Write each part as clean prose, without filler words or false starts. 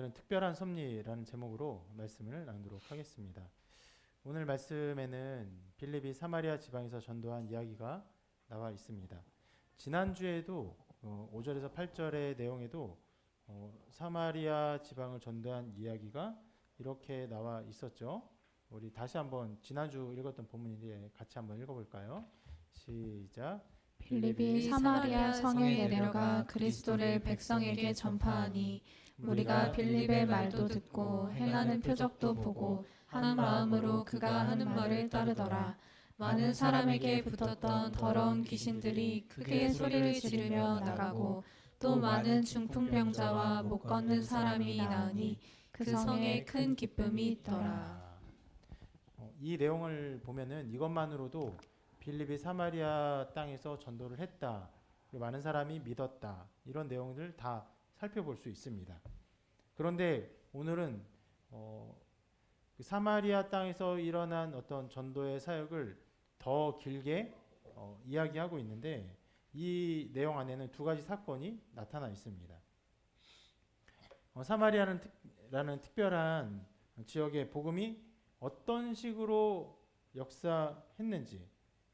오늘은 특별한 섭리라는 제목으로 말씀을 나누도록 하겠습니다. 오늘 말씀에는 빌립이 사마리아 지방에서 전도한 이야기가 나와 있습니다. 지난주에도 5절에서 8절의 내용에도 사마리아 지방을 전도한 이야기가 이렇게 나와 있었죠. 우리 다시 한번 지난주 읽었던 본문인데 같이 한번 읽어볼까요? 시작. 빌립이 사마리아 성에 내려가 그리스도를 백성에게 전파하니 우리가 빌립의 말도 듣고 행하는 표적도 보고 한 마음으로 그가 하는 말을 따르더라. 많은 사람에게 붙었던 더러운 귀신들이 크게 소리를 지르며 나가고 또 많은 중풍병자와 못 걷는 사람이 나으니 그 성에 큰 기쁨이 있더라. 이 내용을 보면은 이것만으로도 빌립이 사마리아 땅에서 전도를 했다, 그리고 많은 사람이 믿었다, 이런 내용들을 다 살펴볼 수 있습니다. 그런데 오늘은 그 사마리아 땅에서 일어난 어떤 전도의 사역을 더 길게 이야기하고 있는데 이 내용 안에는 두 가지 사건이 나타나 있습니다. 사마리아라는 특별한 지역의 복음이 어떤 식으로 역사했는지,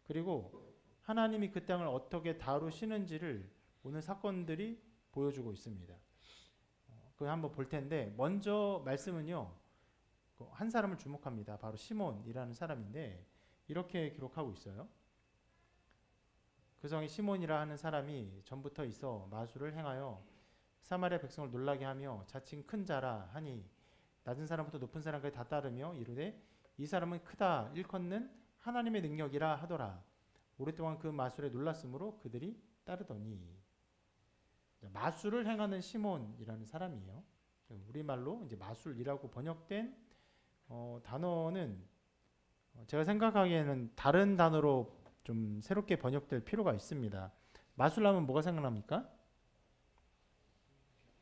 그리고 하나님이 그 땅을 어떻게 다루시는지를 오늘 사건들이 보여주고 있습니다. 그걸 한번 볼 텐데, 먼저 말씀은요, 한 사람을 주목합니다. 바로 시몬이라는 사람인데 이렇게 기록하고 있어요. 그 성에 시몬이라 하는 사람이 전부터 있어 마술을 행하여 사마리아 백성을 놀라게 하며 자칭 큰 자라 하니 낮은 사람부터 높은 사람까지 다 따르며 이르되 이 사람은 크다 일컫는 하나님의 능력이라 하더라. 오랫동안 그 마술에 놀랐으므로 그들이 따르더니. 마술을 행하는 시몬이라는 사람이에요. 우리말로 이제 마술이라고 번역된 단어는 제가 생각하기에는 다른 단어로 좀 새롭게 번역될 필요가 있습니다. 마술하면 뭐가 생각납니까?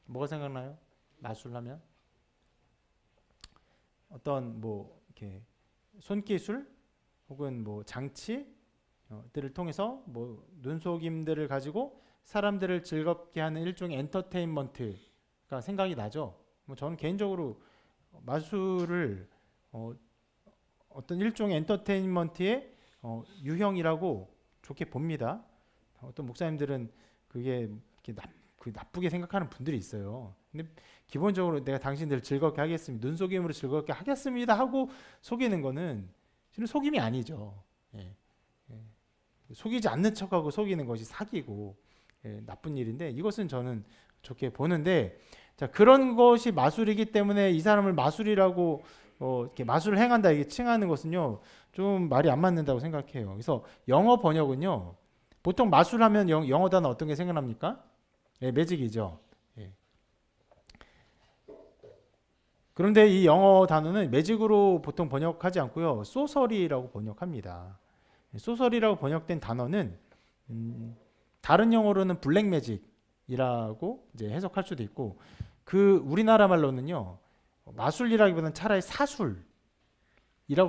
뭐가 생각나요? 마술하면 어떤 뭐 이렇게 손기술 혹은 뭐 장치들을 통해서 뭐 눈속임들을 가지고 사람들을 즐겁게 하는 일종의 엔터테인먼트가 생각이 나죠. 뭐 저는 개인적으로 마술을 어떤 일종의 엔터테인먼트의 유형이라고 좋게 봅니다. 어떤 목사님들은 그게 나쁘게 생각하는 분들이 있어요. 근데 기본적으로 내가 당신들을 즐겁게 하겠습니다, 눈속임으로 즐겁게 하겠습니다 하고 속이는 거는 실은 속임이 아니죠. 속이지 않는 척하고 속이는 것이 사기고 나쁜 일인데, 이것은 저는 좋게 보는데, 자, 그런 것이 마술이기 때문에 이 사람을 마술이라고 이렇게 마술을 행한다 이게 칭하는 것은요 좀 말이 안 맞는다고 생각해요. 그래서 영어 번역은요 보통 마술하면 영어 단어 어떤 게 생각납니까? 매직이죠. 그런데 이 영어 단어는 매직으로 보통 번역하지 않고요 소설이라고 번역합니다. 소설이라고 번역된 단어는 다른 영어로는 블랙 매직이라고 이제 해석할 수도 있고, 그 우리나라 말로는요 마술이라기보다는 차라리 사술이라고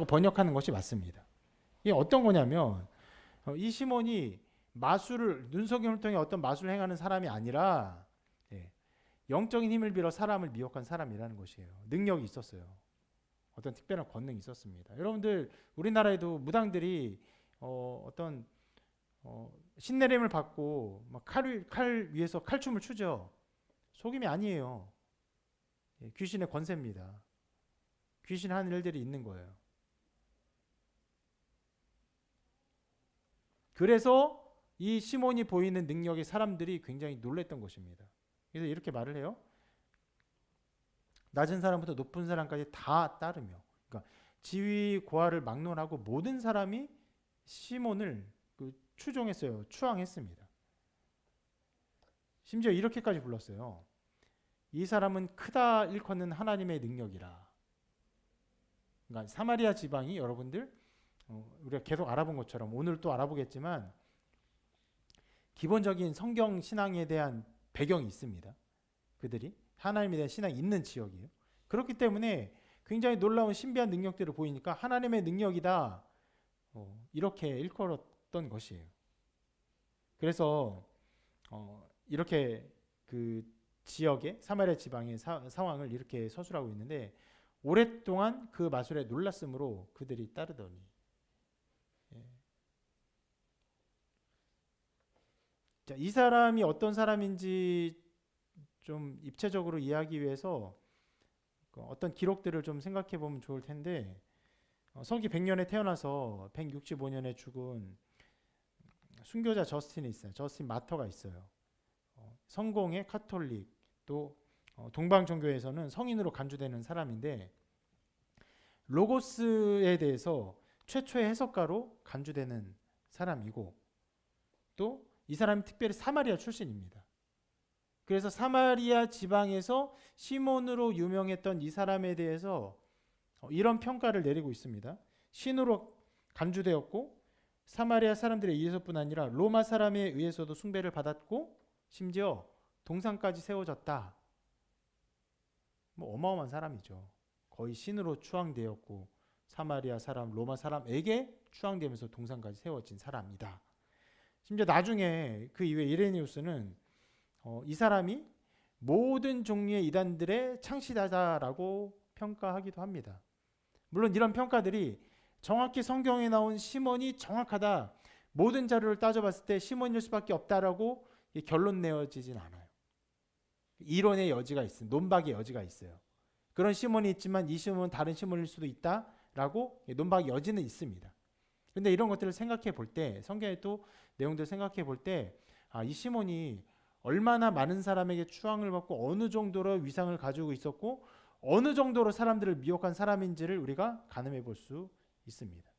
번역하는 것이 맞습니다. 이게 어떤 거냐면 이 시몬이 마술을 눈속임을 통해 어떤 마술을 행하는 사람이 아니라 영적인 힘을 빌어 사람을 미혹한 사람이라는 것이에요. 능력이 있었어요. 어떤 특별한 권능이 있었습니다. 여러분들 우리나라에도 무당들이 어떤 신내림을 받고 막 칼 위에서 칼춤을 추죠. 속임이 아니에요. 귀신의 권세입니다. 귀신 하는 일들이 있는 거예요. 그래서 이 시몬이 보이는 능력에 사람들이 굉장히 놀랬던 것입니다. 그래서 이렇게 말을 해요. 낮은 사람부터 높은 사람까지 다 따르며, 그러니까 지위 고하를 막론하고 모든 사람이 시몬을 추종했어요. 추앙했습니다. 심지어 이렇게까지 불렀어요. 이 사람은 크다 일컫는 하나님의 능력이라. 그러니까 사마리아 지방이 여러분들 우리가 계속 알아본 것처럼 오늘 또 알아보겠지만 기본적인 성경 신앙에 대한 배경이 있습니다. 그들이 하나님에 대한 신앙이 있는 지역이에요. 그렇기 때문에 굉장히 놀라운 신비한 능력들을 보이니까 하나님의 능력이다 이렇게 일컬었던 것이에요. 그래서 이렇게 그 지역의 사마리아 지방의 상황을 이렇게 서술하고 있는데 오랫동안 그 마술에 놀랐으므로 그들이 따르더니. 예. 자, 이 사람이 어떤 사람인지 좀 입체적으로 이해하기 위해서 어떤 기록들을 좀 생각해 보면 좋을 텐데 서기 100년에 태어나서 165년에 죽은 순교자 저스틴이 있어요. 저스틴 마터가 있어요. 성공의 카톨릭 또 동방 종교에서는 성인으로 간주되는 사람인데 로고스에 대해서 최초의 해석가로 간주되는 사람이고 또 이 사람이 특별히 사마리아 출신입니다. 그래서 사마리아 지방에서 시몬으로 유명했던 이 사람에 대해서 이런 평가를 내리고 있습니다. 신으로 간주되었고 사마리아 사람들에 의해서뿐 아니라 로마 사람에 의해서도 숭배를 받았고 심지어 동상까지 세워졌다. 뭐 어마어마한 사람이죠. 거의 신으로 추앙되었고 사마리아 사람, 로마 사람에게 추앙되면서 동상까지 세워진 사람이다. 심지어 나중에 그 이후에 이레니우스는 이 사람이 모든 종류의 이단들의 창시자다라고 평가하기도 합니다. 물론 이런 평가들이 정확히 성경에 나온 시몬이 정확하다, 모든 자료를 따져봤을 때 시몬일 수밖에 없다라고 결론 내어지진 않아요. 이론의 여지가 있어요. 논박의 여지가 있어요. 그런 시몬이 있지만 이 시몬은 다른 시몬일 수도 있다라고 논박의 여지는 있습니다. 그런데 이런 것들을 생각해 볼 때, 성경의 또 내용들을 생각해 볼 때, 이 시몬이 얼마나 많은 사람에게 추앙을 받고 어느 정도로 위상을 가지고 있었고 어느 정도로 사람들을 미혹한 사람인지를 우리가 가늠해 볼 수 있습니다.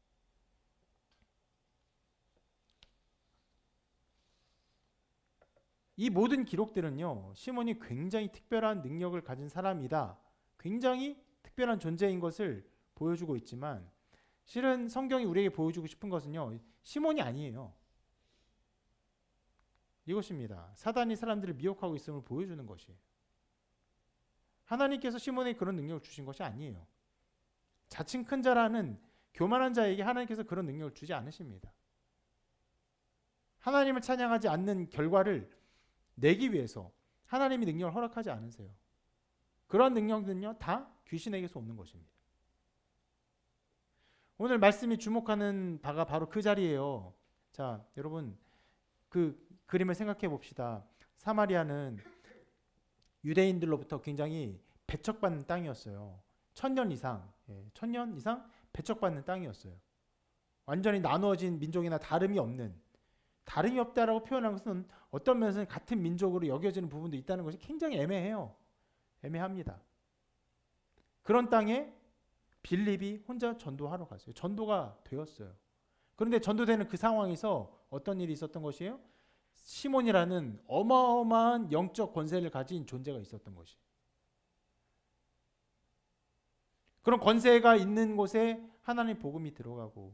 이 모든 기록들은요, 시몬이 굉장히 특별한 능력을 가진 사람이다, 굉장히 특별한 존재인 것을 보여주고 있지만 실은 성경이 우리에게 보여주고 싶은 것은요, 시몬이 아니에요. 이것입니다. 사단이 사람들을 미혹하고 있음을 보여주는 것이에요. 하나님께서 시몬에게 그런 능력을 주신 것이 아니에요. 자칭 큰 자라는 교만한 자에게 하나님께서 그런 능력을 주지 않으십니다. 하나님을 찬양하지 않는 결과를 내기 위해서 하나님이 능력을 허락하지 않으세요. 그런 능력은요, 다 귀신에게서 오는 것입니다. 오늘 말씀이 주목하는 바가 바로 그 자리예요. 자, 여러분 그 그림을 생각해 봅시다. 사마리아는 유대인들로부터 굉장히 배척받는 땅이었어요. 1000년 이상, 1000년 이상 배척받는 땅이었어요. 완전히 나누어진 민족이나 다름이 없다라고 표현한 것은 어떤 면에서는 같은 민족으로 여겨지는 부분도 있다는 것이 굉장히 애매합니다. 그런 땅에 빌립이 혼자 전도하러 갔어요. 전도가 되었어요. 그런데 전도되는 그 상황에서 어떤 일이 있었던 것이에요? 시몬이라는 어마어마한 영적 권세를 가진 존재가 있었던 것이에요. 그런 권세가 있는 곳에 하나님의 복음이 들어가고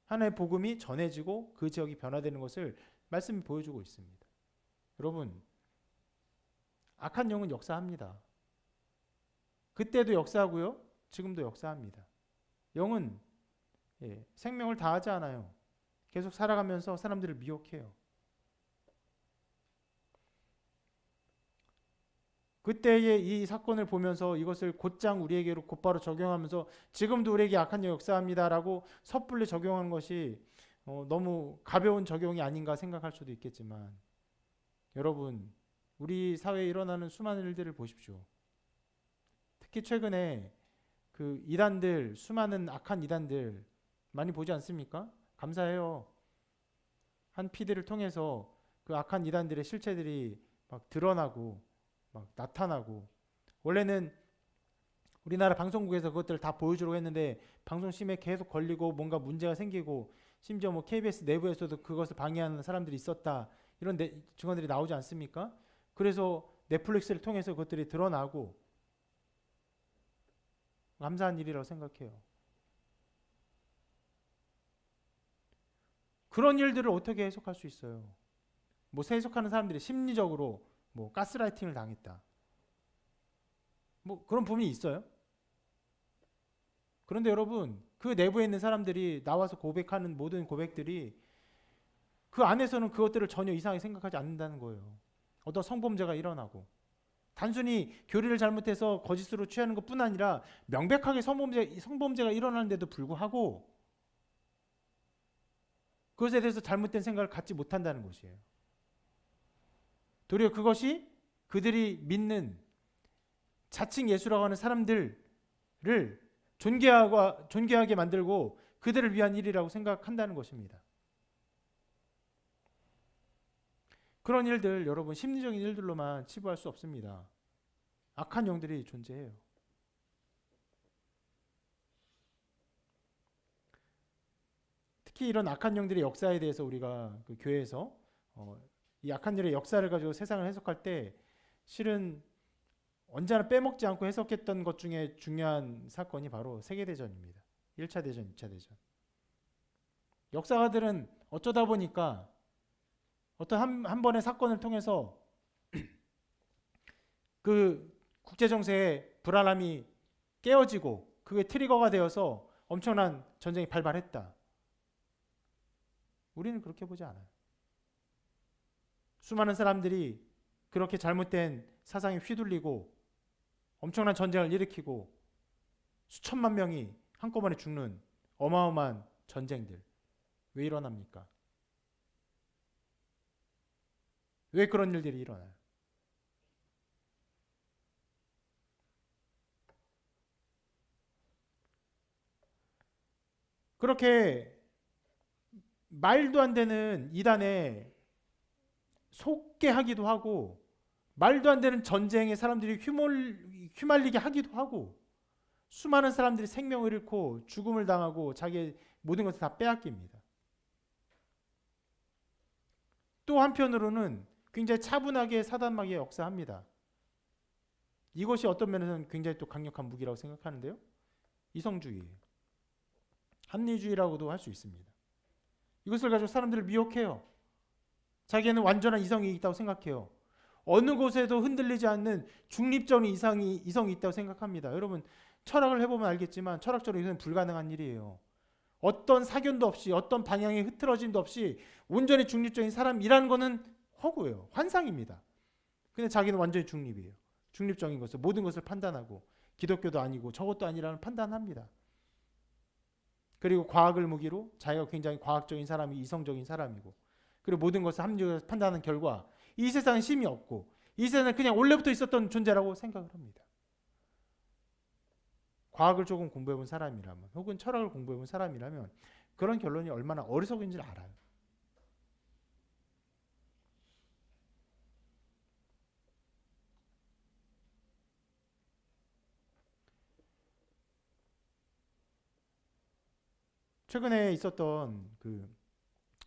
하나님의 복음이 전해지고 그 지역이 변화되는 것을 말씀이 보여주고 있습니다. 여러분, 악한 영은 역사합니다. 그때도 역사하고요, 지금도 역사합니다. 영은 생명을 다하지 않아요. 계속 살아가면서 사람들을 미혹해요. 그때의 이 사건을 보면서 이것을 곧장 우리에게로 곧바로 적용하면서 지금도 우리에게 악한 영 역사합니다라고 섣불리 적용하는 것이 너무 가벼운 적용이 아닌가 생각할 수도 있겠지만, 여러분, 우리 사회에 일어나는 수많은 일들을 보십시오. 특히 최근에 그 이단들, 수많은 악한 이단들 많이 보지 않습니까? 감사해요. 한 피디를 통해서 그 악한 이단들의 실체들이 막 드러나고 막 나타나고, 원래는 우리나라 방송국에서 그것들을 다 보여주려고 했는데 방송심에 계속 걸리고 뭔가 문제가 생기고 심지어 뭐 KBS 내부에서도 그것을 방해하는 사람들이 있었다, 이런 증언들이 나오지 않습니까? 그래서 넷플릭스를 통해서 그것들이 드러나고 감사한 일이라고 생각해요. 그런 일들을 어떻게 해석할 수 있어요? 뭐 해석하는 사람들이 심리적으로 뭐 가스라이팅을 당했다, 뭐 그런 부분이 있어요. 그런데 여러분, 그 내부에 있는 사람들이 나와서 고백하는 모든 고백들이 그 안에서는 그것들을 전혀 이상하게 생각하지 않는다는 거예요. 어떤 성범죄가 일어나고 단순히 교리를 잘못해서 거짓으로 취하는 것뿐 아니라 명백하게 성범죄가 일어나는데도 불구하고 그것에 대해서 잘못된 생각을 갖지 못한다는 것이에요. 도리어 그것이 그들이 믿는 자칭 예수라고 하는 사람들을 존귀하게 만들고 그들을 위한 일이라고 생각한다는 것입니다. 그런 일들 여러분 심리적인 일들로만 치부할 수 없습니다. 악한 영들이 존재해요. 특히 이런 악한 영들의 역사에 대해서 우리가 그 교회에서 이 악한 일의 역사를 가지고 세상을 해석할 때 실은 언제나 빼먹지 않고 해석했던 것 중에 중요한 사건이 바로 세계대전입니다. 1차 대전, 2차 대전. 역사가들은 어쩌다 보니까 어떤 한 번의 사건을 통해서 그 국제정세의 불안함이 깨어지고 그게 트리거가 되어서 엄청난 전쟁이 발발했다. 우리는 그렇게 보지 않아요. 수많은 사람들이 그렇게 잘못된 사상에 휘둘리고 엄청난 전쟁을 일으키고 수천만 명이 한꺼번에 죽는 어마어마한 전쟁들 왜 일어납니까? 왜 그런 일들이 일어나요? 그렇게 말도 안 되는 이단에 속게 하기도 하고 말도 안 되는 전쟁에 사람들이 휘말리게 하기도 하고 수많은 사람들이 생명을 잃고 죽음을 당하고 자기의 모든 것을 다 빼앗깁니다. 또 한편으로는 굉장히 차분하게 사단마귀가 역사합니다. 이것이 어떤 면에서는 굉장히 또 강력한 무기라고 생각하는데요. 이성주의예요. 합리주의라고도 할 수 있습니다. 이것을 가지고 사람들을 미혹해요. 자기는 완전한 이성이 있다고 생각해요. 어느 곳에도 흔들리지 않는 중립적인 이성이 있다고 생각합니다. 여러분 철학을 해보면 알겠지만 철학적으로 이것은 불가능한 일이에요. 어떤 사견도 없이 어떤 방향의 흐트러짐도 없이 온전히 중립적인 사람이라는 것은 허구예요. 환상입니다. 근데 자기는 완전히 중립이에요. 중립적인 것을 모든 것을 판단하고 기독교도 아니고 저것도 아니라는 판단합니다. 그리고 과학을 무기로 자기가 굉장히 과학적인 사람이 이성적인 사람이고 그리고 모든 것을 합리적으로 판단하는 결과 이 세상은 힘이 없고 이 세상은 그냥 원래부터 있었던 존재라고 생각을 합니다. 과학을 조금 공부해본 사람이라면 혹은 철학을 공부해본 사람이라면 그런 결론이 얼마나 어리석은지를 알아요. 최근에 있었던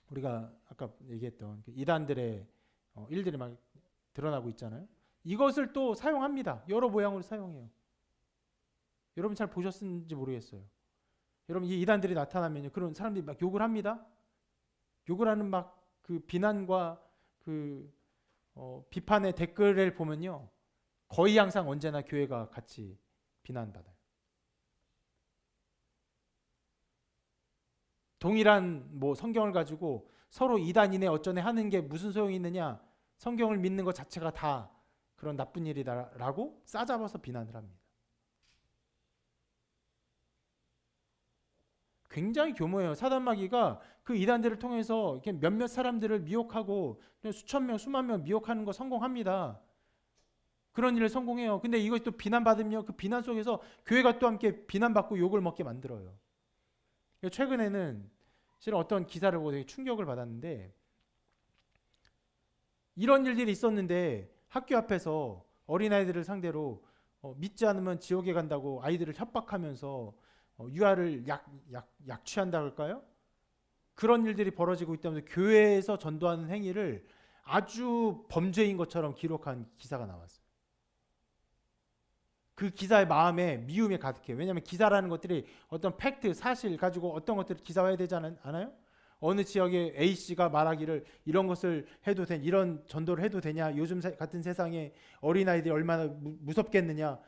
우리가 아까 얘기했던 이단들의 일들이 막 드러나고 있잖아요. 이것을 또 사용합니다. 여러 모양으로 사용해요. 여러분 잘 보셨는지 모르겠어요. 여러분 이 이단들이 나타나면요, 그런 사람들이 막 욕을 합니다. 욕을 하는 막 그 비난과 비판의 댓글을 보면요, 거의 항상 언제나 교회가 같이 비난받아요. 동일한 성경을 가지고 서로 이단이네 어쩌네 하는 게 무슨 소용이 있느냐? 성경을 믿는 것 자체가 다 그런 나쁜 일이다라고 싸잡아서 비난을 합니다. 굉장히 교모해요. 사단마귀가 그 이단들을 통해서 이렇게 몇몇 사람들을 미혹하고 수천 명, 수만 명 미혹하는 거 성공합니다. 그런 일을 성공해요. 근데 이것이 또 비난받으면 그 비난 속에서 교회가 또 함께 비난받고 욕을 먹게 만들어요. 최근에는 실은 어떤 기사를 보고 되게 충격을 받았는데, 이런 일들이 있었는데 학교 앞에서 어린아이들을 상대로 믿지 않으면 지옥에 간다고 아이들을 협박하면서 유아를 약취한다 할까요? 그런 일들이 벌어지고 있다면서 교회에서 전도하는 행위를 아주 범죄인 것처럼 기록한 기사가 나왔어요. 그 기사의 마음에 미움이 가득해요. 왜냐하면 기사라는 것들이 어떤 팩트, 사실 가지고 어떤 것들을 기사화해야 되지 않아요? 어느 지역에 A씨가 말하기를 이런 것을 해도 이런 전도를 해도 되냐? 요즘 같은 세상에 어린아이들이 얼마나 무섭겠느냐?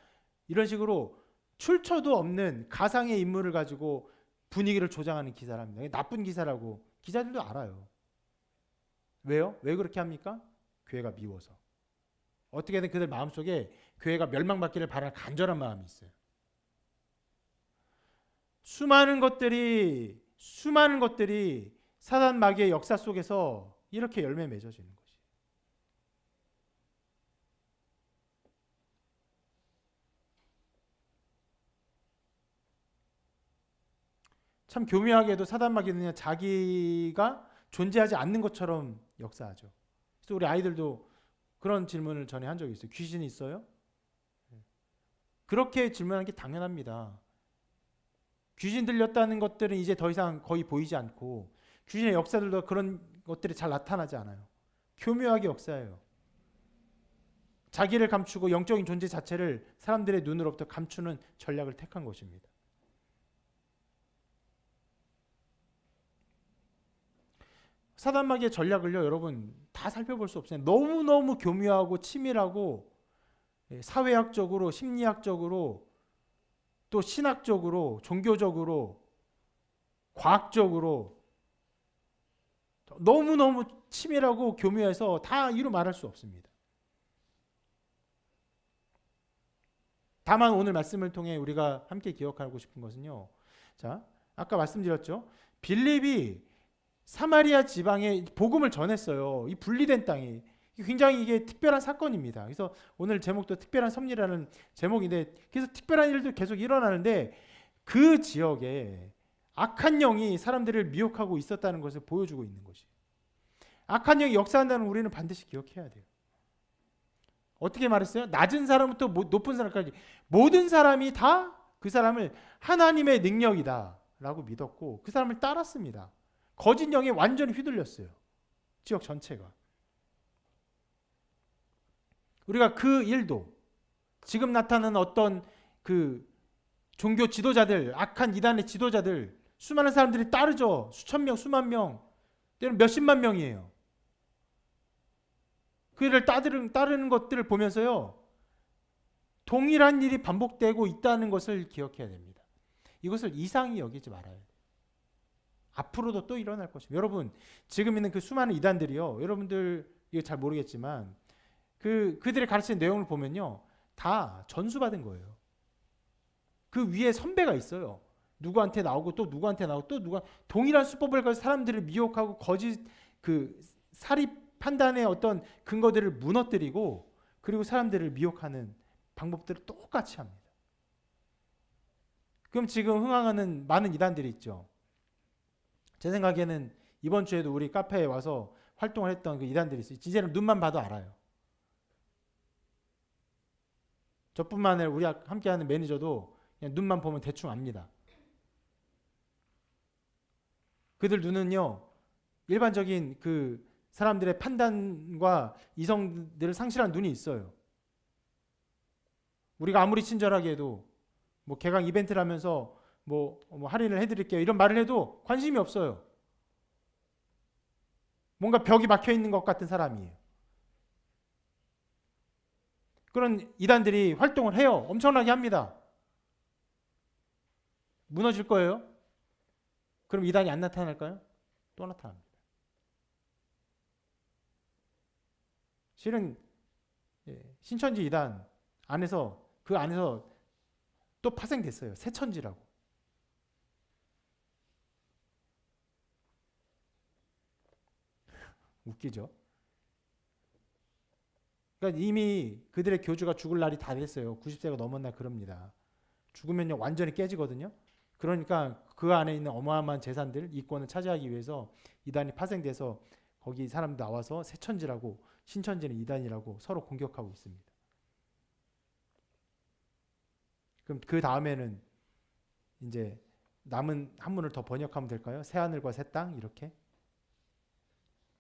이런 식으로 출처도 없는 가상의 인물을 가지고 분위기를 조장하는 기사랍니다. 나쁜 기사라고 기자들도 알아요. 왜요? 왜 그렇게 합니까? 교회가 미워서. 어떻게든 그들 마음속에 교회가 멸망받기를 바라는 간절한 마음이 있어요. 수많은 것들이 사단 마귀의 역사 속에서 이렇게 열매 맺어지는 것이. 참 교묘하게도 사단 마귀는 자기가 존재하지 않는 것처럼 역사하죠. 그래서 우리 아이들도 그런 질문을 전에 한 적이 있어요. 귀신이 있어요? 그렇게 질문하는 게 당연합니다. 귀신 들렸다는 것들은 이제 더 이상 거의 보이지 않고 귀신의 역사들도 그런 것들이 잘 나타나지 않아요. 교묘하게 역사해요. 자기를 감추고 영적인 존재 자체를 사람들의 눈으로부터 감추는 전략을 택한 것입니다. 사단 마귀의 전략을요, 여러분 다 살펴볼 수 없어요. 너무너무 교묘하고 치밀하고 사회학적으로, 심리학적으로, 또 신학적으로, 종교적으로, 과학적으로 너무너무 치밀하고 교묘해서 다 이루 말할 수 없습니다. 다만 오늘 말씀을 통해 우리가 함께 기억하고 싶은 것은요. 자, 아까 말씀드렸죠. 빌립이 사마리아 지방에 복음을 전했어요. 이 분리된 땅이 굉장히 이게 특별한 사건입니다. 그래서 오늘 제목도 특별한 섭리라는 제목인데, 그래서 특별한 일도 계속 일어나는데 그 지역에 악한 영이 사람들을 미혹하고 있었다는 것을 보여주고 있는 것이. 악한 영이 역사한다는 우리는 반드시 기억해야 돼요. 어떻게 말했어요? 낮은 사람부터 높은 사람까지 모든 사람이 다 그 사람을 하나님의 능력이다라고 믿었고 그 사람을 따랐습니다. 거짓 영에 완전히 휘둘렸어요. 지역 전체가. 우리가 그 일도 지금 나타나는 어떤 그 종교 지도자들, 악한 이단의 지도자들, 수많은 사람들이 따르죠. 수천 명, 수만 명, 때로는 몇십만 명이에요. 그를 따르는 것들을 보면서요, 동일한 일이 반복되고 있다는 것을 기억해야 됩니다. 이것을 이상히 여기지 말아야 돼요. 앞으로도 또 일어날 것입니다. 여러분, 지금 있는 그 수많은 이단들이요, 여러분들 이거 잘 모르겠지만 그들의 가르치는 내용을 보면요, 다 전수받은 거예요. 그 위에 선배가 있어요. 누구한테 나오고 또 누구한테 나오고 또 누가 동일한 수법을 가지고 사람들을 미혹하고 거짓 그 사립 판단의 어떤 근거들을 무너뜨리고 그리고 사람들을 미혹하는 방법들을 똑같이 합니다. 그럼 지금 흥황하는 많은 이단들이 있죠. 제 생각에는 이번 주에도 우리 카페에 와서 활동을 했던 그 이단들이 있어요. 이제는 눈만 봐도 알아요. 저뿐만 아니라 우리 함께하는 매니저도 그냥 눈만 보면 대충 압니다. 그들 눈은요, 일반적인 그 사람들의 판단과 이성들을 상실한 눈이 있어요. 우리가 아무리 친절하게 해도 뭐 개강 이벤트를 하면서 뭐 할인을 해드릴게요 이런 말을 해도 관심이 없어요. 뭔가 벽이 막혀 있는 것 같은 사람이에요. 그런 이단들이 활동을 해요. 엄청나게 합니다. 무너질 거예요? 그럼 이단이 안 나타날까요? 또 나타납니다. 실은 신천지 이단 안에서 그 안에서 또 파생됐어요. 새천지라고. 웃기죠? 그러니까 이미 그들의 교주가 죽을 날이 다 됐어요. 90세가 넘은 날 그럽니다. 죽으면요 완전히 깨지거든요. 그러니까 그 안에 있는 어마어마한 재산들, 이권을 차지하기 위해서 이단이 파생돼서 거기 사람 나와서 새천지라고, 신천지는 이단이라고 서로 공격하고 있습니다. 그럼 그 다음에는 이제 남은 한문을 더 번역하면 될까요? 새 하늘과 새 땅 이렇게?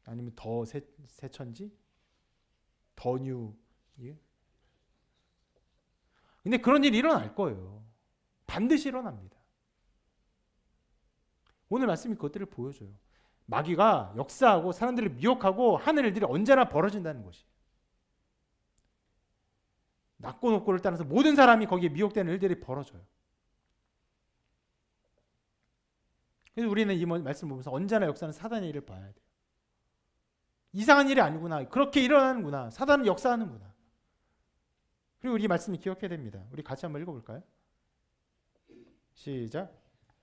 아니면 더 새천지? 더 뉴? 예? 근데 그런 일이 일어날 거예요. 반드시 일어납니다. 오늘 말씀이 그것들을 보여줘요. 마귀가 역사하고 사람들을 미혹하고 하는 일들이 언제나 벌어진다는 것이. 낮고 높고를 따라서 모든 사람이 거기에 미혹되는 일들이 벌어져요. 그래서 우리는 이 말씀을 보면서 언제나 역사는 사단의 일을 봐야 돼요. 이상한 일이 아니구나. 그렇게 일어나는구나. 사단은 역사하는구나. 그리고 우리 말씀을 기억해야 됩니다. 우리 같이 한번 읽어볼까요? 시작.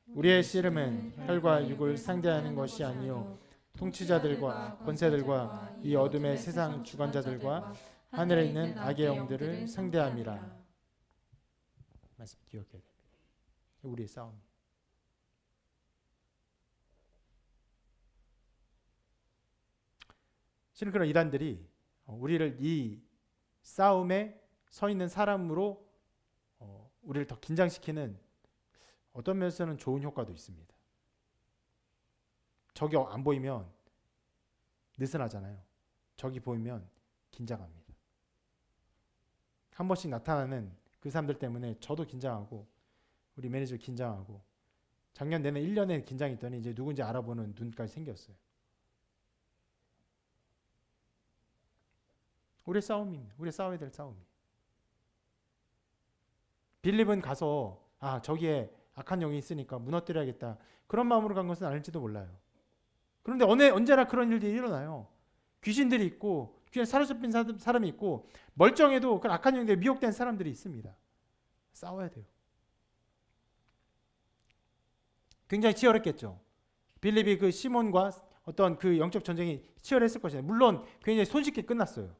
우리의 씨름은 혈과 육을 상대하는 것이 아니요 통치자들과 권세들과 이 어둠의 세상 주관자들과 하늘에 있는 악의 영들을 상대함이라. 말씀 기억해야 됩니다. 우리의 싸움. 실은 그런 이단들이 우리를 이 싸움에 서 있는 사람으로 우리를 더 긴장시키는 어떤 면에서는 좋은 효과도 있습니다. 적이 안 보이면 느슨하잖아요. 적이 보이면 긴장합니다. 한 번씩 나타나는 그 사람들 때문에 저도 긴장하고 우리 매니저 긴장하고 작년 내내 1년에 긴장했더니 이제 누군지 알아보는 눈까지 생겼어요. 우리의 싸움입니다. 우리 싸워야 될 싸움이에요. 빌립은 가서 저기에 악한 영이 있으니까 무너뜨려야겠다. 그런 마음으로 간 것은 아닐지도 몰라요. 그런데 언제나 그런 일들이 일어나요. 귀신들이 있고 귀신에 사로잡힌 사람이 있고 멀쩡해도 그 악한 영에 미혹된 사람들이 있습니다. 싸워야 돼요. 굉장히 치열했겠죠. 빌립이 그 시몬과 어떤 그 영적 전쟁이 치열했을 것이에요. 물론 굉장히 손쉽게 끝났어요.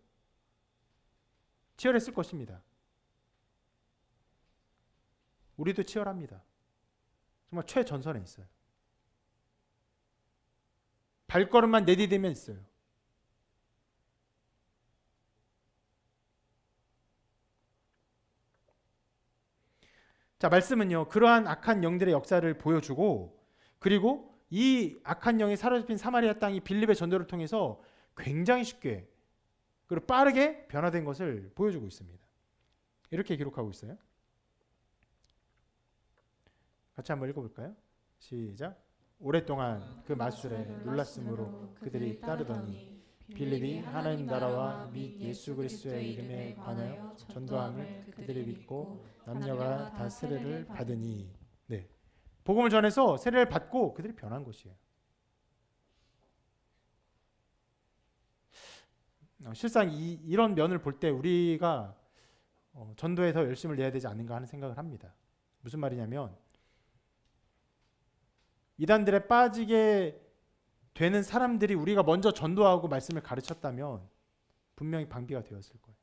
치열했을 것입니다. 우리도 치열합니다. 정말 최전선에 있어요. 발걸음만 내디디면 있어요. 자, 말씀은요, 그러한 악한 영들의 역사를 보여주고, 그리고 이 악한 영이 사로잡힌 사마리아 땅이 빌립의 전도를 통해서 굉장히 쉽게 그리고 빠르게 변화된 것을 보여주고 있습니다. 이렇게 기록하고 있어요. 같이 한번 읽어볼까요? 시작. 오랫동안 그 마술에 놀랐으므로 그들이 따르더니 빌립이 하나님 나라와 및 예수 그리스도의 이름에 관하여 전도함을 그들이 믿고 남녀가 다 세례를 받으니. 네, 복음을 전해서 세례를 받고 그들이 변한 것이에요. 실상 이런 면을 볼 때 우리가 전도에 더 열심을 내야 되지 않는가 하는 생각을 합니다. 무슨 말이냐면 이단들에 빠지게 되는 사람들이 우리가 먼저 전도하고 말씀을 가르쳤다면 분명히 방비가 되었을 거예요.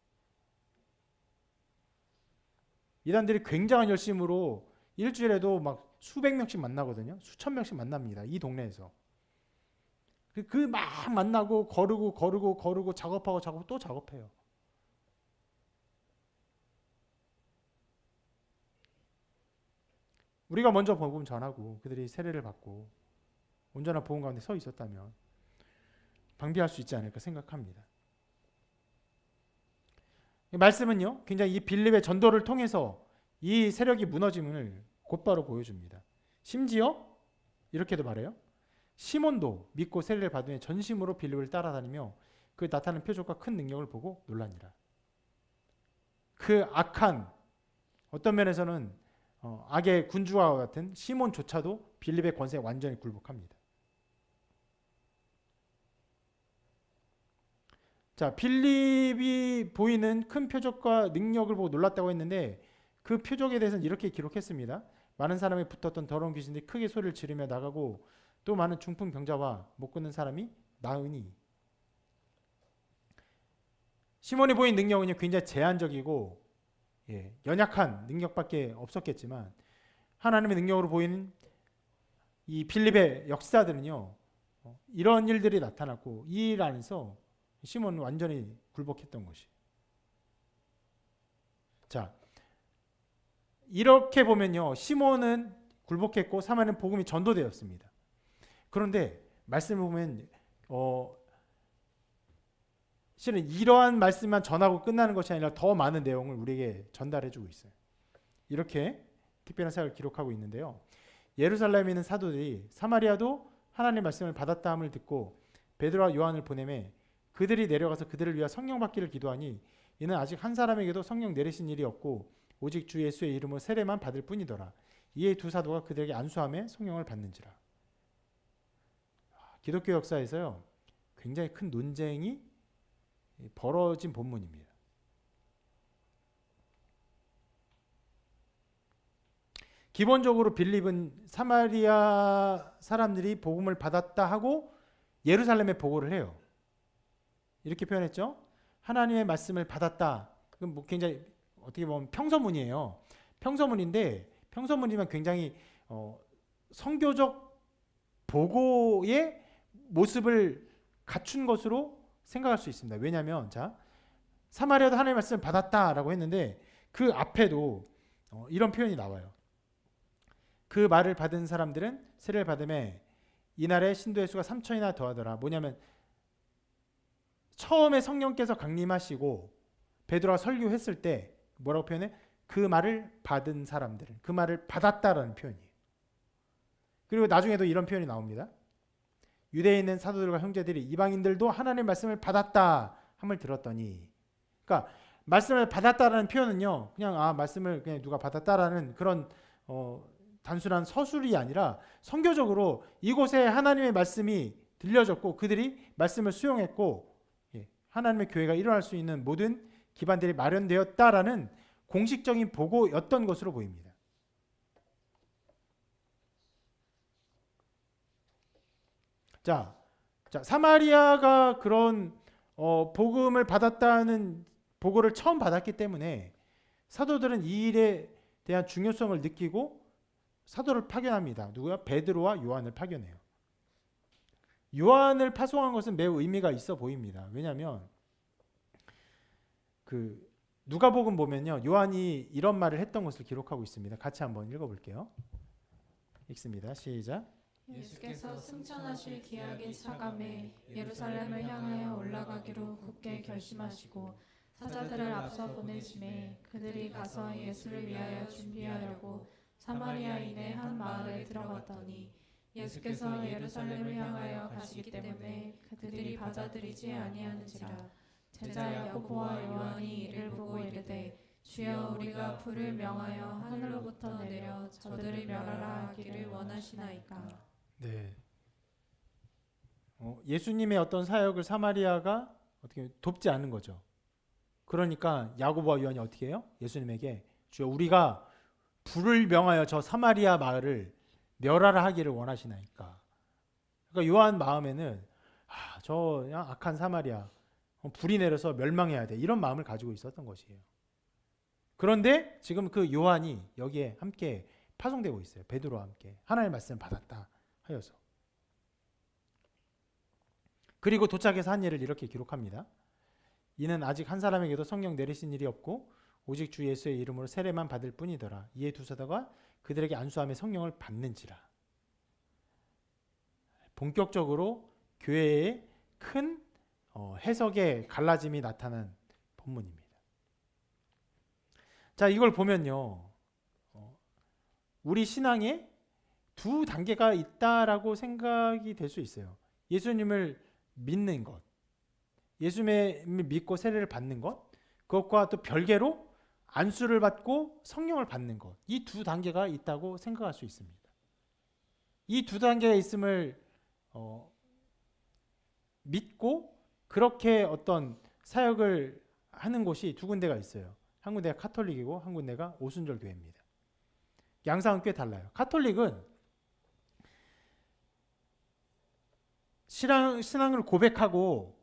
이단들이 굉장한 열심으로 일주일에도 막 수백 명씩 만나거든요. 수천 명씩 만납니다. 이 동네에서. 그 막 만나고 거르고 작업하고 또 작업해요. 우리가 먼저 복음 전하고 그들이 세례를 받고 온전한 복음 가운데 서 있었다면 방비할 수 있지 않을까 생각합니다. 말씀은요, 굉장히 이 빌립의 전도를 통해서 이 세력이 무너짐을 곧바로 보여줍니다. 심지어 이렇게도 말해요. 시몬도 믿고 세례를 받으며 전심으로 빌립을 따라다니며 그 나타나는 표적과 큰 능력을 보고 놀라니라. 그 악한 어떤 면에서는 악의 군주와 같은 시몬조차도 빌립의 권세에 완전히 굴복합니다. 자, 빌립이 보이는 큰 표적과 능력을 보고 놀랐다고 했는데 그 표적에 대해서는 이렇게 기록했습니다. 많은 사람이 붙었던 더러운 귀신들이 크게 소리를 지르며 나가고 또 많은 중풍 병자와 못 걷는 사람이 나으니. 시몬이 보인 능력은 굉장히 제한적이고 연약한 능력밖에 없었겠지만 하나님의 능력으로 보이는 이 빌립의 역사들은요, 이런 일들이 나타났고 이 일 안에서 시몬은 완전히 굴복했던 것이. 자, 이렇게 보면요, 시몬은 굴복했고 사마리아는 복음이 전도되었습니다. 그런데 말씀을 보면 실은 이러한 말씀만 전하고 끝나는 것이 아니라 더 많은 내용을 우리에게 전달해주고 있어요. 이렇게 특별한 사역을 기록하고 있는데요. 예루살렘에 있는 사도들이 사마리아도 하나님의 말씀을 받았다함을 듣고 베드로와 요한을 보내매 그들이 내려가서 그들을 위하여 성령 받기를 기도하니 이는 아직 한 사람에게도 성령 내리신 일이 없고 오직 주 예수의 이름으로 세례만 받을 뿐이더라. 이에 두 사도가 그들에게 안수하며 성령을 받는지라. 기독교 역사에서요, 굉장히 큰 논쟁이 벌어진 본문입니다. 기본적으로 빌립은 사마리아 사람들이 복음을 받았다 하고 예루살렘에 보고를 해요. 이렇게 표현했죠. 하나님의 말씀을 받았다. 그건 뭐 굉장히 어떻게 보면 평서문이에요. 평서문인데 평서문이면 굉장히 성교적 보고의 모습을 갖춘 것으로 생각할 수 있습니다. 왜냐하면 자 사마리아도 하나님의 말씀을 받았다라고 했는데 그 앞에도 이런 표현이 나와요. 그 말을 받은 사람들은 세례를 받음에 이날에 신도의 수가 3,000이나 더하더라. 뭐냐면 처음에 성령께서 강림하시고 베드로가 설교했을 때 뭐라고 표현해? 그 말을 받은 사람들은 그 말을 받았다라는 표현이에요. 그리고 나중에도 이런 표현이 나옵니다. 유대에 있는 사도들과 형제들이 이방인들도 하나님의 말씀을 받았다 함을 들었더니, 그러니까 말씀을 받았다라는 표현은요, 그냥 말씀을 그냥 누가 받았다라는 그런 단순한 서술이 아니라 선교적으로 이곳에 하나님의 말씀이 들려졌고 그들이 말씀을 수용했고 하나님의 교회가 일어날 수 있는 모든 기반들이 마련되었다라는 공식적인 보고였던 것으로 보입니다. 자, 사마리아가 그런 복음을 받았다는 보고를 처음 받았기 때문에 사도들은 이 일에 대한 중요성을 느끼고 사도를 파견합니다. 누구야? 베드로와 요한을 파견해요. 요한을 파송한 것은 매우 의미가 있어 보입니다. 왜냐하면 그 누가복음 보면요, 요한이 이런 말을 했던 것을 기록하고 있습니다. 같이 한번 읽어볼게요. 읽습니다. 시작. 예수께서 승천하실 기약이 차감해 예루살렘을 향하여 올라가기로 굳게 결심하시고 사자들을 앞서 보내심에 그들이 가서 예수를 위하여 준비하려고 사마리아인의 한 마을에 들어갔더니 예수께서 예루살렘을 향하여 가시기 때문에 그들이 받아들이지 아니하는지라. 제자 야고보와 요한이 이를 보고 이르되 주여 우리가 불을 명하여 하늘로부터 내려 저들을 멸하라 하기를 원하시나이까. 네. 예수님의 어떤 사역을 사마리아가 어떻게 돕지 않는 거죠. 그러니까 야고보와 요한이 어떻게 해요? 예수님에게 주여 우리가 불을 명하여 저 사마리아 마을을 멸하라 하기를 원하시나이까. 그러니까 요한 마음에는 저 그냥 악한 사마리아 불이 내려서 멸망해야 돼, 이런 마음을 가지고 있었던 것이에요. 그런데 지금 그 요한이 여기에 함께 파송되고 있어요. 베드로와 함께 하나님의 말씀을 받았다 하여서. 그리고 도착해서 한 일을 이렇게 기록합니다. 이는 아직 한 사람에게도 성령 내리신 일이 없고 오직 주 예수의 이름으로 세례만 받을 뿐이더라. 이에 두 사도가 그들에게 안수함에 성령을 받는지라. 본격적으로 교회에 큰 해석의 갈라짐이 나타난 본문입니다. 자, 이걸 보면요, 우리 신앙에 두 단계가 있다라고 생각이 될 수 있어요. 예수님을 믿는 것, 예수님을 믿고 세례를 받는 것, 그것과 또 별개로 안수를 받고 성령을 받는 것, 이 두 단계가 있다고 생각할 수 있습니다. 이 두 단계가 있음을 믿고 그렇게 어떤 사역을 하는 곳이 두 군데가 있어요. 한 군데가 카톨릭이고 한 군데가 오순절 교회입니다. 양상은 꽤 달라요. 카톨릭은 신앙을 고백하고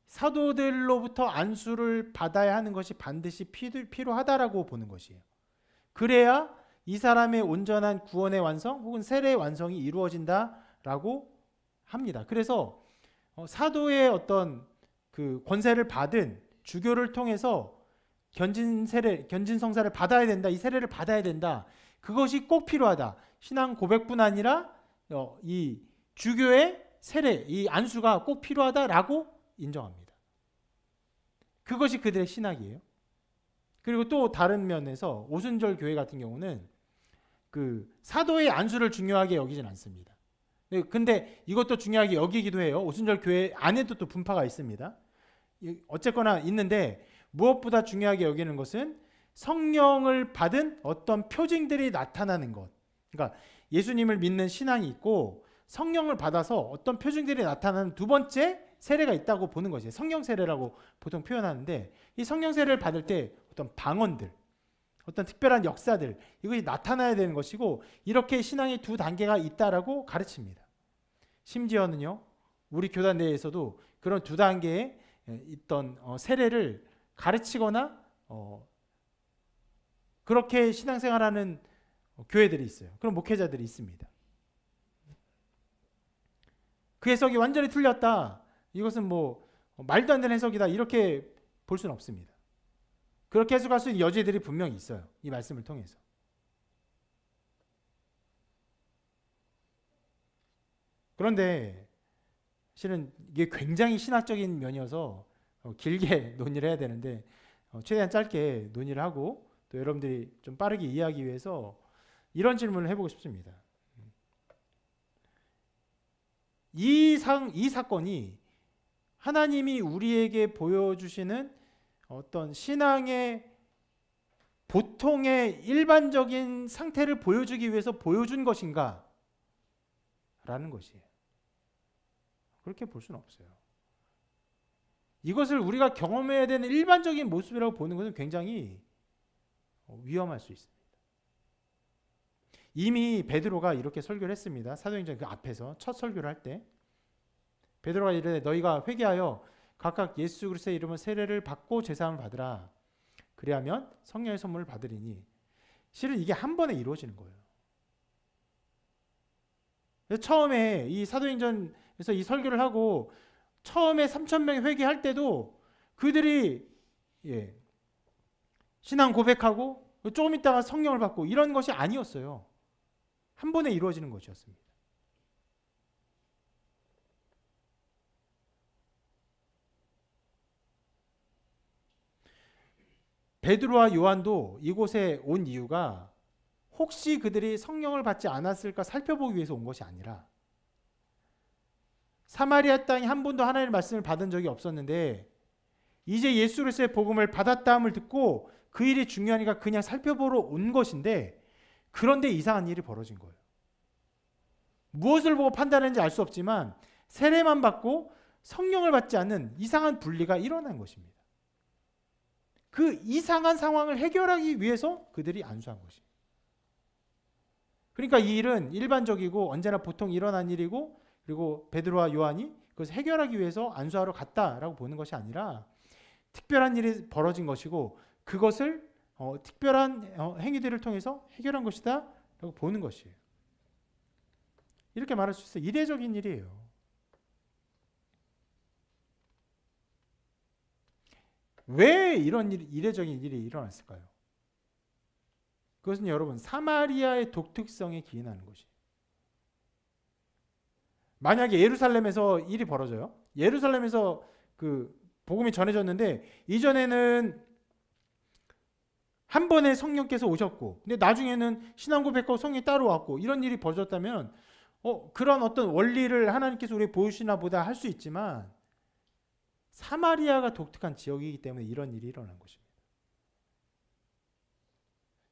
사도들로부터 안수를 받아야 하는 것이 반드시 필요하다라고 보는 것이에요. 그래야 이 사람의 온전한 구원의 완성 혹은 세례의 완성이 이루어진다라고 합니다. 그래서 사도의 어떤 그 권세를 받은 주교를 통해서 견진성사를 받아야 된다, 이 세례를 받아야 된다, 그것이 꼭 필요하다. 신앙 고백뿐 아니라 이 주교의 세례, 이 안수가 꼭 필요하다라고 인정합니다. 그것이 그들의 신학이에요. 그리고 또 다른 면에서 오순절 교회 같은 경우는 그 사도의 안수를 중요하게 여기진 않습니다. 근데 이것도 중요하게 여기기도 해요. 오순절 교회 안에도 또 분파가 있습니다. 어쨌거나 있는데 무엇보다 중요하게 여기는 것은 성령을 받은 어떤 표징들이 나타나는 것. 그러니까 예수님을 믿는 신앙이 있고 성령을 받아서 어떤 표징들이 나타나는 두 번째 세례가 있다고 보는 것이에요. 성령 세례라고 보통 표현하는데 이 성령 세례를 받을 때 어떤 방언들, 어떤 특별한 역사들, 이것이 나타나야 되는 것이고, 이렇게 신앙의 두 단계가 있다라고 가르칩니다. 심지어는요, 우리 교단 내에서도 그런 두 단계에 있던 세례를 가르치거나 그렇게 신앙생활하는 교회들이 있어요. 그런 목회자들이 있습니다. 그 해석이 완전히 틀렸다, 이것은 뭐 말도 안 되는 해석이다, 이렇게 볼 수는 없습니다. 그렇게 해석할 수 있는 여지들이 분명히 있어요. 이 말씀을 통해서. 그런데 실은 이게 굉장히 신학적인 면이어서 길게 논의를 해야 되는데 최대한 짧게 논의를 하고 또 여러분들이 좀 빠르게 이해하기 위해서 이런 질문을 해보고 싶습니다. 이 사건이 하나님이 우리에게 보여주시는 어떤 신앙의 보통의 일반적인 상태를 보여주기 위해서 보여준 것인가? 라는 것이에요. 그렇게 볼 수는 없어요. 이것을 우리가 경험해야 되는 일반적인 모습이라고 보는 것은 굉장히 위험할 수 있습니다. 이미 베드로가 이렇게 설교를 했습니다. 사도행전 그 앞에서 첫 설교를 할 때 베드로가 이르되 너희가 회개하여 각각 예수 그리스도의 이름으로 세례를 받고 제사함을 받으라. 그리하면 성령의 선물을 받으리니. 실은 이게 한 번에 이루어지는 거예요. 그래서 처음에 이 사도행전에서 이 설교를 하고 처음에 3,000명이 회개할 때도 그들이 신앙 고백하고 조금 있다가 성령을 받고 이런 것이 아니었어요. 한 번에 이루어지는 것이었습니다. 베드로와 요한도 이곳에 온 이유가 혹시 그들이 성령을 받지 않았을까 살펴보기 위해서 온 것이 아니라, 사마리아 땅에 한 번도 하나님의 말씀을 받은 적이 없었는데 이제 예수 그리스도의 복음을 받았다함을 듣고 그 일이 중요하니까 그냥 살펴보러 온 것인데, 그런데 이상한 일이 벌어진 거예요. 무엇을 보고 판단하는지 알 수 없지만 세례만 받고 성령을 받지 않는 이상한 분리가 일어난 것입니다. 그 이상한 상황을 해결하기 위해서 그들이 안수한 것입니다. 그러니까 이 일은 일반적이고 언제나 보통 일어난 일이고, 그리고 베드로와 요한이 그것을 해결하기 위해서 안수하러 갔다라고 보는 것이 아니라 특별한 일이 벌어진 것이고 그것을 특별한 행위들을 통해서 해결한 것이다 라고 보는 것이에요. 이렇게 말할 수 있어요. 이례적인 일이에요. 왜 이런 이례적인 일이 일어났을까요? 그것은 여러분 사마리아의 독특성에 기인하는 것이에요. 만약에 예루살렘에서 일이 벌어져요. 예루살렘에서 그 복음이 전해졌는데 이전에는 한 번에 성령께서 오셨고, 근데 나중에는 신앙 고백하고 성령이 따로 왔고, 이런 일이 벌어졌다면 그런 어떤 원리를 하나님께서 우리에게 보여주시나 보다 할 수 있지만, 사마리아가 독특한 지역이기 때문에 이런 일이 일어난 것입니다.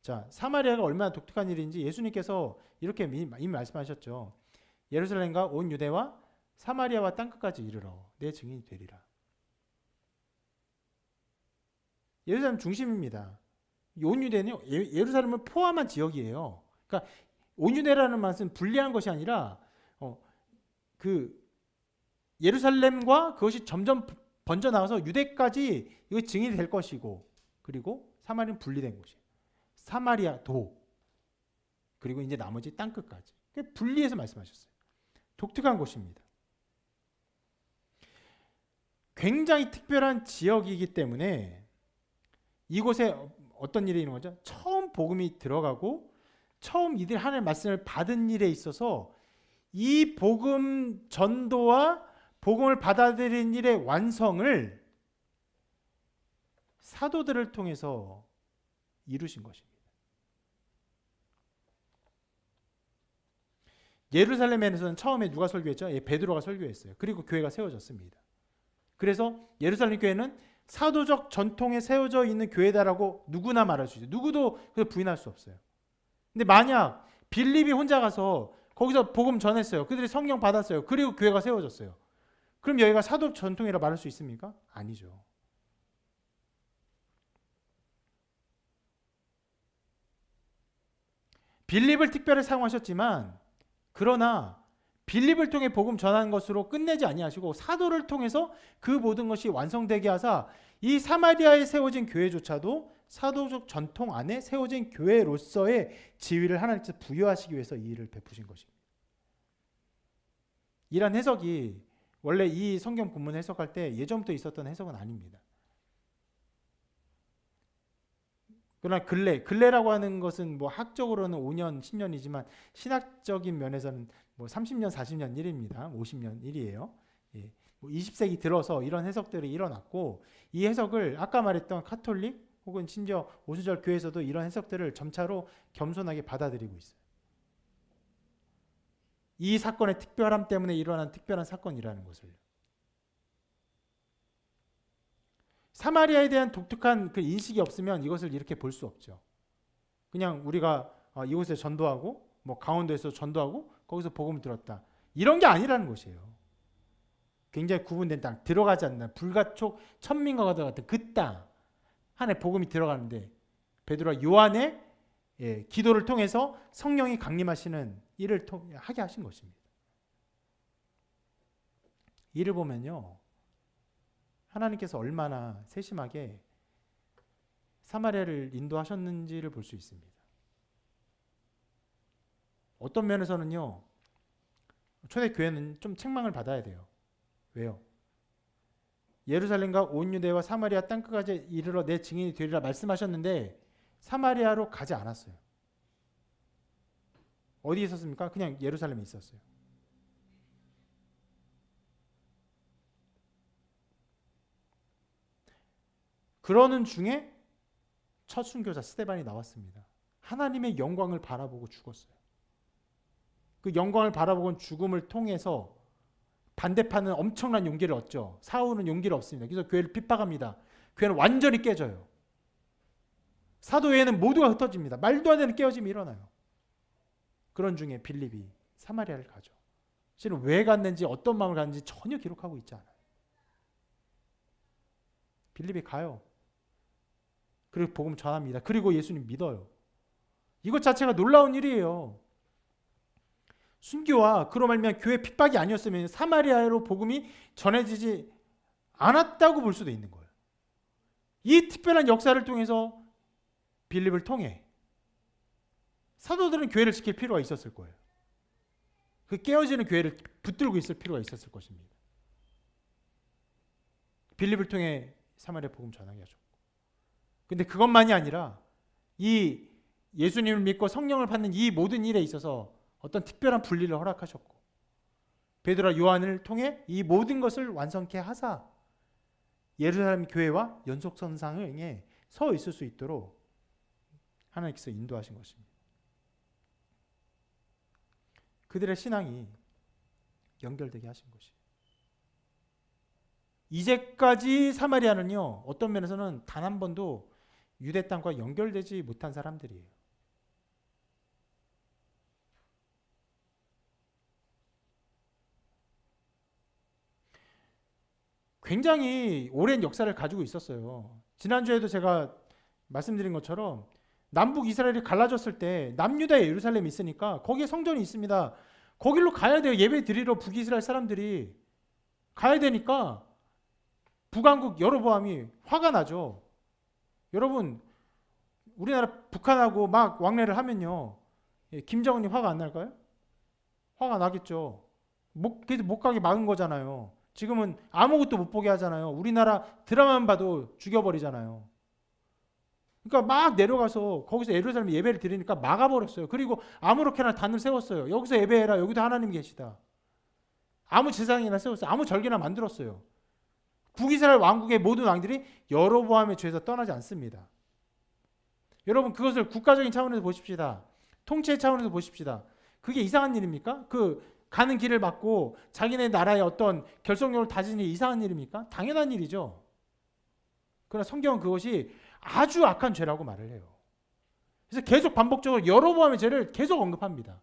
자, 사마리아가 얼마나 독특한 일인지 예수님께서 이렇게 이미 말씀하셨죠. 예루살렘과 온 유대와 사마리아와 땅끝까지 이르러 내 증인이 되리라. 예루살렘 중심입니다. 온 유대는 예루살렘을 포함한 지역이에요. 그러니까 온 유대라는 말은 분리한 것이 아니라 그 예루살렘과 그것이 점점 번져 나가서 유대까지 이거 증인이 될 것이고, 그리고 사마리아는 분리된 곳이에요. 사마리아도, 그리고 이제 나머지 땅끝까지 분리해서 말씀하셨어요. 독특한 곳입니다. 굉장히 특별한 지역이기 때문에 이곳에 어떤 일이 있는 거죠? 처음 복음이 들어가고 처음 이들 하나님의 말씀을 받은 일에 있어서 이 복음 전도와 복음을 받아들인 일의 완성을 사도들을 통해서 이루신 것입니다. 예루살렘에서는 처음에 누가 설교했죠? 베드로가 설교했어요. 그리고 교회가 세워졌습니다. 그래서 예루살렘 교회는 사도적 전통에 세워져 있는 교회다라고 누구나 말할 수 있어요. 누구도 부인할 수 없어요. 근데 만약 빌립이 혼자 가서 거기서 복음 전했어요. 그들이 성령 받았어요. 그리고 교회가 세워졌어요. 그럼 여기가 사도 전통이라 말할 수 있습니까? 아니죠. 빌립을 특별히 사용하셨지만 그러나 빌립을 통해 복음 전하는 것으로 끝내지 아니하시고 사도를 통해서 그 모든 것이 완성되게 하사 이 사마리아에 세워진 교회조차도 사도적 전통 안에 세워진 교회로서의 지위를 하나님께서 부여하시기 위해서 이 일을 베푸신 것입니다. 이런 해석이 원래 이 성경 본문 해석할 때 예전부터 있었던 해석은 아닙니다. 그러나 근래라고 하는 것은 뭐 학적으로는 5년, 10년이지만 신학적인 면에서는 뭐 30년, 40년 일입니다. 50년 일이에요. 예. 뭐 20세기 들어서 이런 해석들이 일어났고 이 해석을 아까 말했던 카톨릭 혹은 심지어 오수절 교회에서도 이런 해석들을 점차로 겸손하게 받아들이고 있어요. 이 사건의 특별함 때문에 일어난 특별한 사건이라는 것을. 사마리아에 대한 독특한 그 인식이 없으면 이것을 이렇게 볼 수 없죠. 그냥 우리가 이곳에 전도하고 뭐 강원도에서 전도하고 거기서 복음을 들었다. 이런 게 아니라는 것이에요. 굉장히 구분된 땅, 들어가지 않는 불가촉 천민가가 들어갔던 그 땅 안에 복음이 들어가는데 베드로와 요한의 기도를 통해서 성령이 강림하시는 일을 하게 하신 것입니다. 이를 보면요. 하나님께서 얼마나 세심하게 사마리아를 인도하셨는지를 볼 수 있습니다. 어떤 면에서는요. 초대교회는 좀 책망을 받아야 돼요. 왜요? 예루살렘과 온 유대와 사마리아 땅끝까지 이르러 내 증인이 되리라 말씀하셨는데 사마리아로 가지 않았어요. 어디 있었습니까? 그냥 예루살렘에 있었어요. 그러는 중에 첫 순교자 스데반이 나왔습니다. 하나님의 영광을 바라보고 죽었어요. 그 영광을 바라보고 죽음을 통해서 반대파는 엄청난 용기를 얻죠. 사울은 용기를 얻습니다. 그래서 교회를 핍박합니다. 교회는 완전히 깨져요. 사도회에는 모두가 흩어집니다. 말도 안 되는 깨어짐이 일어나요. 그런 중에 빌립이 사마리아를 가죠. 실은 왜 갔는지 어떤 마음을 갔는지 전혀 기록하고 있지 않아요. 빌립이 가요. 그리고 복음 전합니다. 그리고 예수님 믿어요. 이것 자체가 놀라운 일이에요. 순교와 그로 말미암아 교회 핍박이 아니었으면 사마리아로 복음이 전해지지 않았다고 볼 수도 있는 거예요. 이 특별한 역사를 통해서 빌립을 통해 사도들은 교회를 지킬 필요가 있었을 거예요. 그 깨어지는 교회를 붙들고 있을 필요가 있었을 것입니다. 빌립을 통해 사마리아 복음 전하게 하셨고, 근데 그것만이 아니라 이 예수님을 믿고 성령을 받는 이 모든 일에 있어서 어떤 특별한 분리를 허락하셨고, 베드로와 요한을 통해 이 모든 것을 완성케 하사 예루살렘 교회와 연속선상에 서 있을 수 있도록 하나님께서 인도하신 것입니다. 그들의 신앙이 연결되게 하신 것이에요. 이제까지 사마리아는요, 어떤 면에서는 단 한 번도 유대 땅과 연결되지 못한 사람들이에요. 굉장히 오랜 역사를 가지고 있었어요. 지난주에도 제가 말씀드린 것처럼 남북 이스라엘이 갈라졌을 때 남유다에 예루살렘이 있으니까 거기에 성전이 있습니다. 거기로 가야 돼요. 예배 드리러 북이스라엘 사람들이 가야 되니까 북왕국 여로보암이 화가 나죠. 여러분, 우리나라 북한하고 막 왕래를 하면요, 김정은이 화가 안 날까요? 화가 나겠죠. 그래서 못 가게 막은 거잖아요. 지금은 아무것도 못 보게 하잖아요. 우리나라 드라마만 봐도 죽여버리잖아요. 그러니까 막 내려가서 거기서 예루살렘 예배를 드리니까 막아버렸어요. 그리고 아무렇게나 단을 세웠어요. 여기서 예배해라. 여기도 하나님 계시다. 아무 제사장이나 세웠어요. 아무 절기나 만들었어요. 북이스라엘 왕국의 모든 왕들이 여로보암의 죄에서 떠나지 않습니다. 여러분, 그것을 국가적인 차원에서 보십시다. 통치의 차원에서 보십시다. 그게 이상한 일입니까? 가는 길을 막고 자기네 나라의 어떤 결속력을 다지는 게 이상한 일입니까? 당연한 일이죠. 그러나 성경은 그것이 아주 악한 죄라고 말을 해요. 그래서 계속 반복적으로 여로보암의 죄를 계속 언급합니다.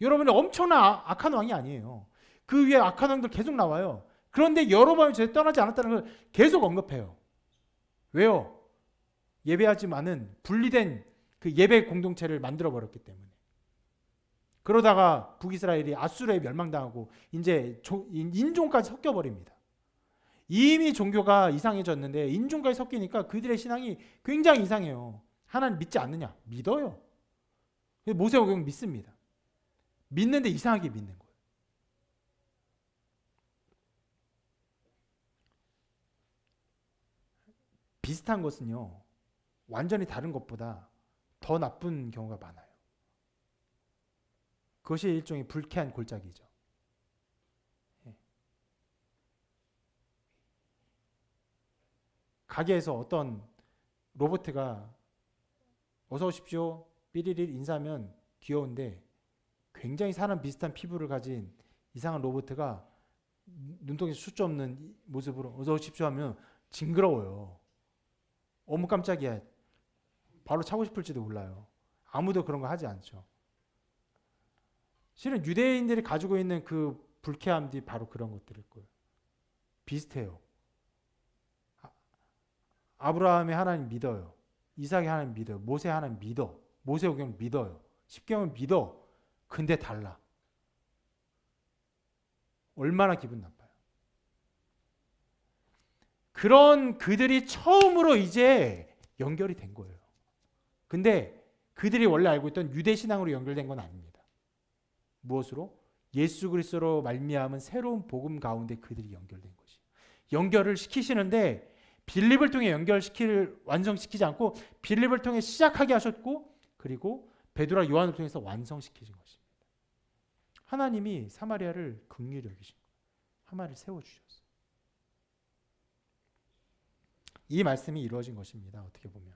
여러분이 엄청난 악한 왕이 아니에요. 그 위에 악한 왕들 계속 나와요. 그런데 여로보암의 죄를 떠나지 않았다는 걸 계속 언급해요. 왜요? 예배하지만은 분리된 그 예배 공동체를 만들어 버렸기 때문에. 그러다가 북이스라엘이 아수르에 멸망당하고 이제 인종까지 섞여 버립니다. 이미 종교가 이상해졌는데 인종까지 섞이니까 그들의 신앙이 굉장히 이상해요. 하나님 믿지 않느냐? 믿어요. 모세오경 믿습니다. 믿는데 이상하게 믿는 거예요. 비슷한 것은요, 완전히 다른 것보다 더 나쁜 경우가 많아요. 그것이 일종의 불쾌한 골짜기죠. 가게에서 어떤 로봇가 어서 오십시오 삐리리 인사하면 귀여운데 굉장히 사람 비슷한 피부를 가진 이상한 로봇가 눈동자 숫자 없는 모습으로 어서 오십시오 하면 징그러워요. 어머 깜짝이야. 바로 차고 싶을지도 몰라요. 아무도 그런 거 하지 않죠. 실은 유대인들이 가지고 있는 그 불쾌함들이 바로 그런 것들일 거예요. 비슷해요. 아브라함의 하나님 믿어요. 이삭의 하나님 믿어요. 모세 하나님 믿어. 모세오경 믿어요. 십계명 믿어. 근데 달라. 얼마나 기분 나빠요. 그런 그들이 처음으로 이제 연결이 된 거예요. 근데 그들이 원래 알고 있던 유대 신앙으로 연결된 건 아닙니다. 무엇으로? 예수 그리스도로 말미암은 새로운 복음 가운데 그들이 연결된 것이. 연결을 시키시는데 빌립을 통해 완성시키지 않고 빌립을 통해 시작하게 하셨고 그리고 베드로와 요한을 통해서 완성시키신 것입니다. 하나님이 사마리아를 긍휼히 여기신 거예요. 사마리아를 세워주셨어요. 이 말씀이 이루어진 것입니다. 어떻게 보면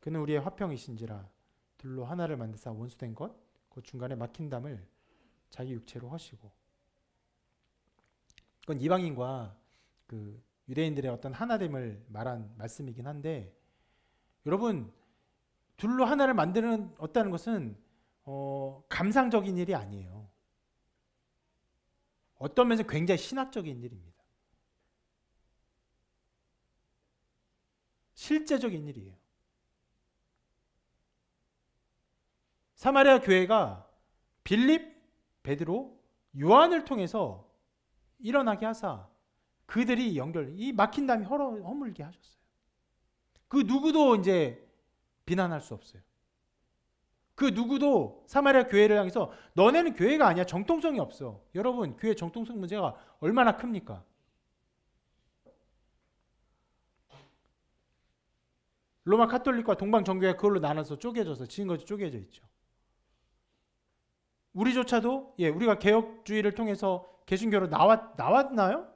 그는 우리의 화평이신지라 둘로 하나를 만드사 원수된 것 그 중간에 막힌 담을 자기 육체로 허시고. 그건 이방인과 그 유대인들의 어떤 하나됨을 말한 말씀이긴 한데 여러분 둘로 하나를 만드는 것은 감상적인 일이 아니에요. 어떤 면에서 굉장히 신학적인 일입니다. 실제적인 일이에요. 사마리아 교회가 빌립, 베드로, 요한을 통해서 일어나게 하사 그들이 이 막힌 담이 허물게 하셨어요. 그 누구도 이제 비난할 수 없어요. 그 누구도 사마리아 교회를 향해서 너네는 교회가 아니야. 정통성이 없어. 여러분 교회 정통성 문제가 얼마나 큽니까? 로마 카톨릭과 동방 정교회가 그걸로 나눠서 쪼개져서 지금까지 쪼개져 있죠. 우리조차도 우리가 개혁주의를 통해서 개신교로 나왔나요?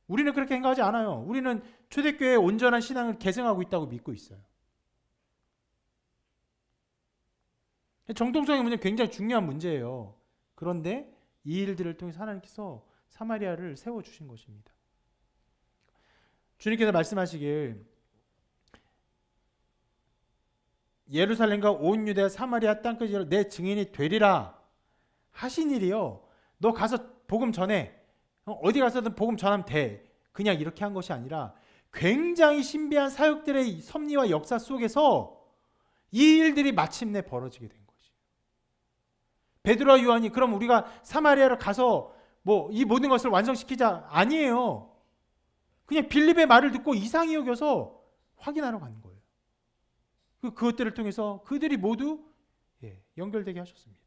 우리는 그렇게 생각하지 않아요. 우리는 초대교회의 온전한 신앙을 계승하고 있다고 믿고 있어요. 정통성의 문제는 굉장히 중요한 문제예요. 그런데 이 일들을 통해서 하나님께서 사마리아를 세워주신 것입니다. 주님께서 말씀하시길 예루살렘과 온 유대와 사마리아 땅까지 내 증인이 되리라 하신 일이요. 너 가서 복음 전해. 어디 가서든 복음 전하면 돼. 그냥 이렇게 한 것이 아니라 굉장히 신비한 사역들의 섭리와 역사 속에서 이 일들이 마침내 벌어지게 된 것이에요. 베드로와 요한이 그럼 우리가 사마리아를 가서 이 모든 것을 완성시키자 아니에요. 그냥 빌립의 말을 듣고 이상히 여겨서 확인하러 간 거예요. 그것들을 통해서 그들이 모두 연결되게 하셨습니다.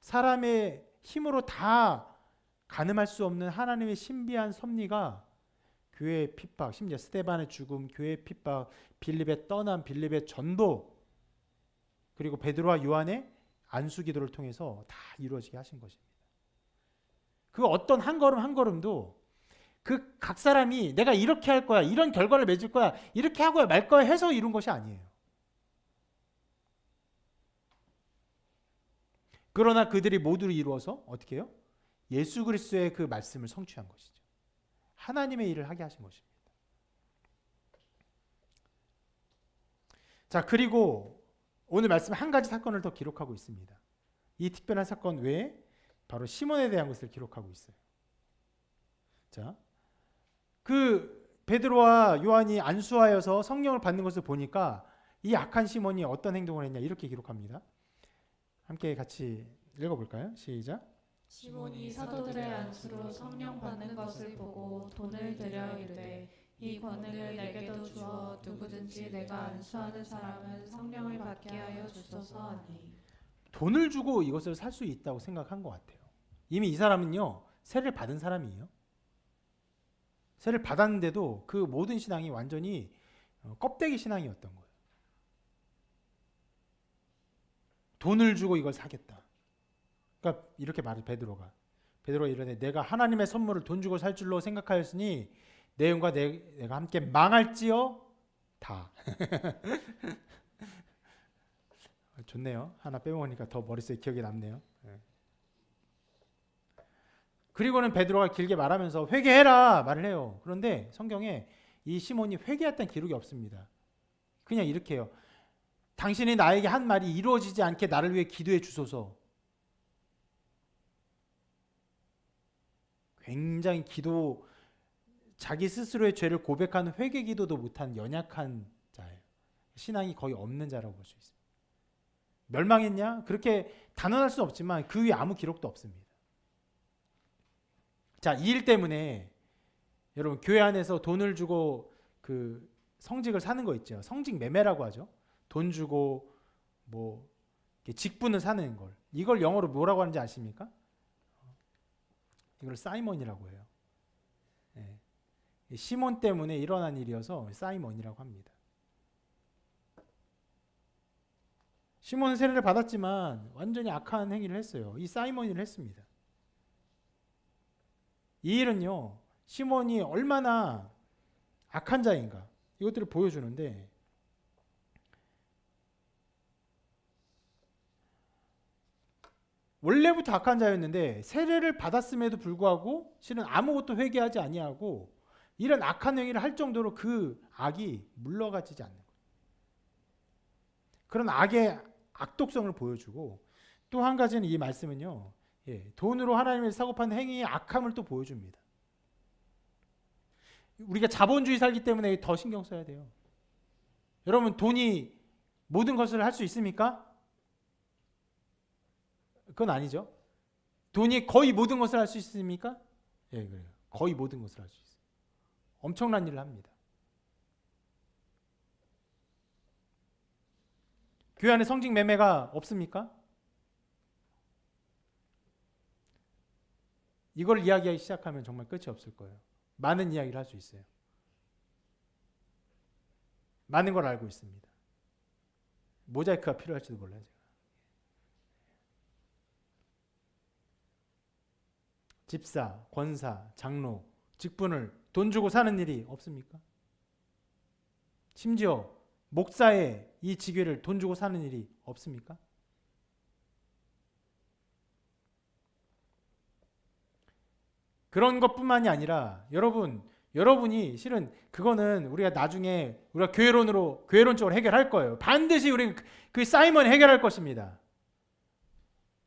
사람의 힘으로 다 가늠할 수 없는 하나님의 신비한 섭리가 교회의 핍박, 심지어 스데반의 죽음, 교회의 핍박, 빌립의 떠남, 빌립의 전도, 그리고 베드로와 요한의 안수기도를 통해서 다 이루어지게 하신 것입니다. 그 어떤 한 걸음 한 걸음도 그 각 사람이 내가 이렇게 할 거야, 이런 결과를 맺을 거야, 이렇게 하고 말 거야 해서 이룬 것이 아니에요. 그러나 그들이 모두 이루어서 어떻게 해요? 예수 그리스도의 그 말씀을 성취한 것이죠. 하나님의 일을 하게 하신 것입니다. 자, 그리고 오늘 말씀 한 가지 사건을 더 기록하고 있습니다. 이 특별한 사건 외에 바로 시몬에 대한 것을 기록하고 있어요. 자, 그 베드로와 요한이 안수하여서 성령을 받는 것을 보니까 이 악한 시몬이 어떤 행동을 했냐 이렇게 기록합니다. 함께 같이 읽어볼까요? 시작. 시몬이 사도들의 안수로 성령 받는 것을 보고 돈을 들여 이르되 이 권능을 내게도 주어 누구든지 내가 안수하는 사람은 성령을 받게 하여 주소서 하니. 돈을 주고 이것을 살 수 있다고 생각한 것 같아요. 이미 이 사람은요, 세례를 받은 사람이에요. 세례를 받았는데도 그 모든 신앙이 완전히 껍데기 신앙이었던 거예요. 돈을 주고 이걸 사겠다. 그러니까 이렇게 말해 베드로가 이르되 내가 하나님의 선물을 돈 주고 살 줄로 생각하였으니 내가 함께 망할지어 다. 좋네요. 하나 빼먹으니까 더 머릿속에 기억이 남네요. 그리고는 베드로가 길게 말하면서 회개해라 말을 해요. 그런데 성경에 이 시몬이 회개했다는 기록이 없습니다. 그냥 이렇게 해요. 당신이 나에게 한 말이 이루어지지 않게 나를 위해 기도해 주소서. 굉장히 자기 스스로의 죄를 고백하는 회개 기도도 못한 연약한 자예요. 신앙이 거의 없는 자라고 볼 수 있습니다. 멸망했냐? 그렇게 단언할 수는 없지만 그 위에 아무 기록도 없습니다. 자, 이 일 때문에 여러분 교회 안에서 돈을 주고 그 성직을 사는 거 있죠. 성직 매매라고 하죠. 돈 주고 뭐 직분을 사는 걸. 이걸 영어로 뭐라고 하는지 아십니까? 이걸 사이먼이라고 해요. 네. 시몬 때문에 일어난 일이어서 사이먼이라고 합니다. 시몬은 세례를 받았지만 완전히 악한 행위를 했어요. 이 사이먼이 했습니다. 이 일은요, 시몬이 얼마나 악한 자인가 이것들을 보여주는데, 원래부터 악한 자였는데 세례를 받았음에도 불구하고 실은 아무것도 회개하지 아니하고 이런 악한 행위를 할 정도로 그 악이 물러가지지 않는 거예요. 그런 악의 악독성을 보여주고, 또 한 가지는 이 말씀은요, 돈으로 하나님을 사고 파는 행위의 악함을 또 보여줍니다. 우리가 자본주의 살기 때문에 더 신경 써야 돼요. 여러분, 돈이 모든 것을 할 수 있습니까? 그건 아니죠. 돈이 거의 모든 것을 할 수 있습니까? 예, 그래요. 거의 모든 것을 할 수 있어요. 엄청난 일을 합니다. 교회 안에 성직 매매가 없습니까? 이걸 이야기하기 시작하면 정말 끝이 없을 거예요. 많은 이야기를 할 수 있어요. 많은 걸 알고 있습니다. 모자이크가 필요할지도 몰라요. 제가. 집사, 권사, 장로, 직분을 돈 주고 사는 일이 없습니까? 심지어 목사의 이 직위를 돈 주고 사는 일이 없습니까? 그런 것뿐만이 아니라 여러분이 실은 그거는 우리가 나중에 우리가 교회론적으로 해결할 거예요. 반드시 우리는 그 사이먼 해결할 것입니다.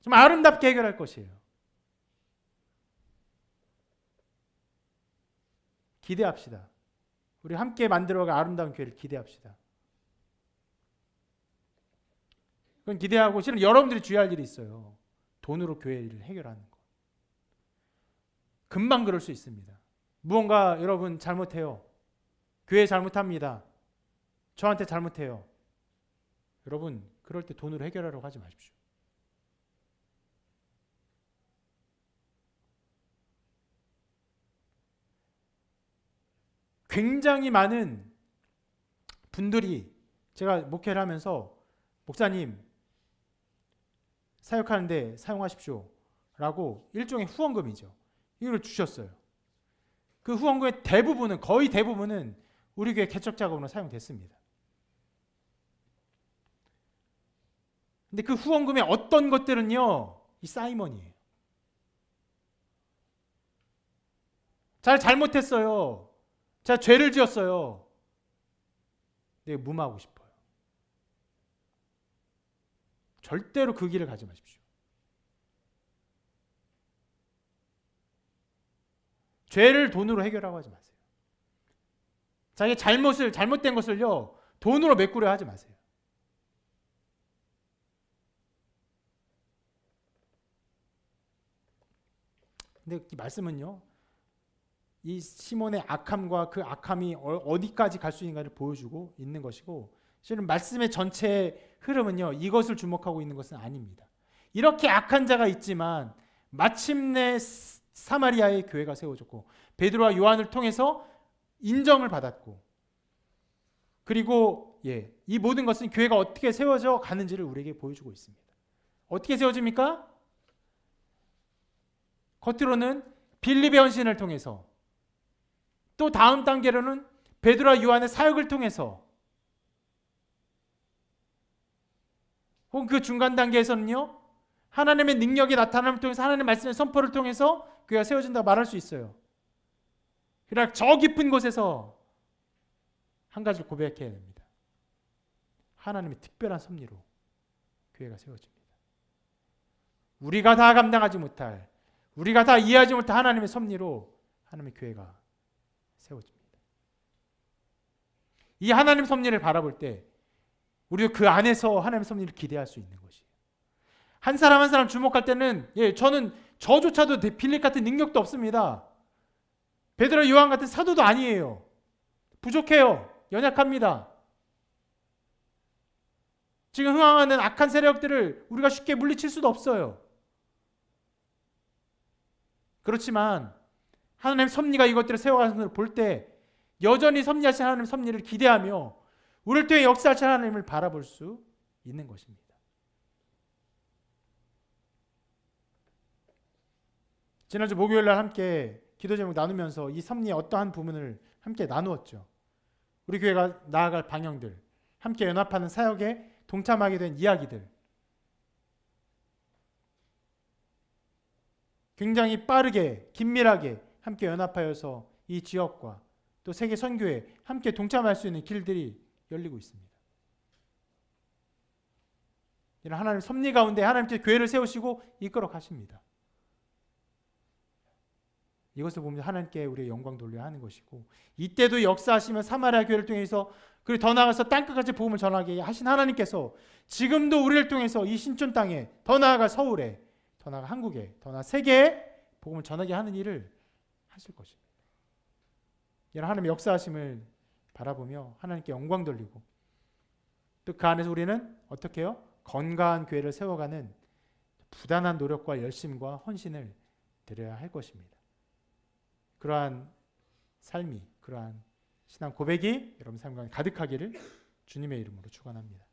좀 아름답게 해결할 것이에요. 기대합시다. 우리 함께 만들어갈 아름다운 교회를 기대합시다. 그건 기대하고, 실은 여러분들이 주의할 일이 있어요. 돈으로 교회 일을 해결하는 거. 금방 그럴 수 있습니다. 무언가 여러분 잘못해요. 교회 잘못합니다. 저한테 잘못해요. 여러분, 그럴 때 돈으로 해결하려고 하지 마십시오. 굉장히 많은 분들이 제가 목회를 하면서 목사님 사역하는데 사용하십시오 라고 일종의 후원금이죠. 이걸 주셨어요. 그 후원금의 거의 대부분은 우리 교회 개척 작업으로 사용됐습니다. 근데 그 후원금의 어떤 것들은요, 이 사이먼이에요. 잘못했어요. 제가 죄를 지었어요. 내가 무마하고 싶어요. 절대로 그 길을 가지 마십시오. 죄를 돈으로 해결하고 하지 마세요. 자기 잘못된 것을요, 돈으로 메꾸려 하지 마세요. 근데 이 말씀은요, 이 시몬의 악함과 그 악함이 어디까지 갈 수 있는가를 보여주고 있는 것이고, 실은 말씀의 전체 흐름은요, 이것을 주목하고 있는 것은 아닙니다. 이렇게 악한 자가 있지만 마침내 사마리아의 교회가 세워졌고 베드로와 요한을 통해서 인정을 받았고, 그리고 이 모든 것은 교회가 어떻게 세워져 가는지를 우리에게 보여주고 있습니다. 어떻게 세워집니까? 겉으로는 빌립의 헌신을 통해서, 또 다음 단계로는 베드로와 요한의 사역을 통해서, 혹은 그 중간 단계에서는요, 하나님의 능력이 나타남을 통해서, 하나님의 말씀의 선포를 통해서 교회가 세워진다고 말할 수 있어요. 그러나 저 깊은 곳에서 한 가지를 고백해야 됩니다. 하나님의 특별한 섭리로 교회가 세워집니다. 우리가 다 감당하지 못할, 우리가 다 이해하지 못할 하나님의 섭리로 하나님의 교회가 세워집니다. 이 하나님의 섭리를 바라볼 때 우리도 그 안에서 하나님의 섭리를 기대할 수 있는 것이에요. 한 사람 한 사람 주목할 때는 저는 저조차도 빌립 같은 능력도 없습니다. 베드로 요한 같은 사도도 아니에요. 부족해요. 연약합니다. 지금 흥황하는 악한 세력들을 우리가 쉽게 물리칠 수도 없어요. 그렇지만 하나님의 섭리가 이것들을 세워가는 것을 볼 때 여전히 섭리하신 하나님의 섭리를 기대하며 우리를 통해 역사하신 하나님을 바라볼 수 있는 것입니다. 지난주 목요일 날 함께 기도 제목 나누면서 이 섭리의 어떠한 부분을 함께 나누었죠. 우리 교회가 나아갈 방향들, 함께 연합하는 사역에 동참하게 된 이야기들, 굉장히 빠르게 긴밀하게 함께 연합하여서 이 지역과 또 세계 선교에 함께 동참할 수 있는 길들이 열리고 있습니다. 이런 하나님의 섭리 가운데 하나님께서 교회를 세우시고 이끌어 가십니다. 이것을 보면 하나님께 우리의 영광 돌려야 하는 것이고, 이때도 역사하시면 사마리아 교회를 통해서, 그리고 더 나아가서 땅끝까지 복음을 전하게 하신 하나님께서 지금도 우리를 통해서 이 신촌 땅에, 더 나아가 서울에, 더 나아가 한국에, 더 나아가 세계에 복음을 전하게 하는 일을 하실 것입니다. 이런 하나님의 역사하심을 바라보며 하나님께 영광 돌리고, 또 그 안에서 우리는 어떻게 해요? 건강한 교회를 세워가는 부단한 노력과 열심과 헌신을 드려야 할 것입니다. 그러한 삶이, 그러한 신앙 고백이 여러분 삶 가운데 가득하기를 주님의 이름으로 축원합니다.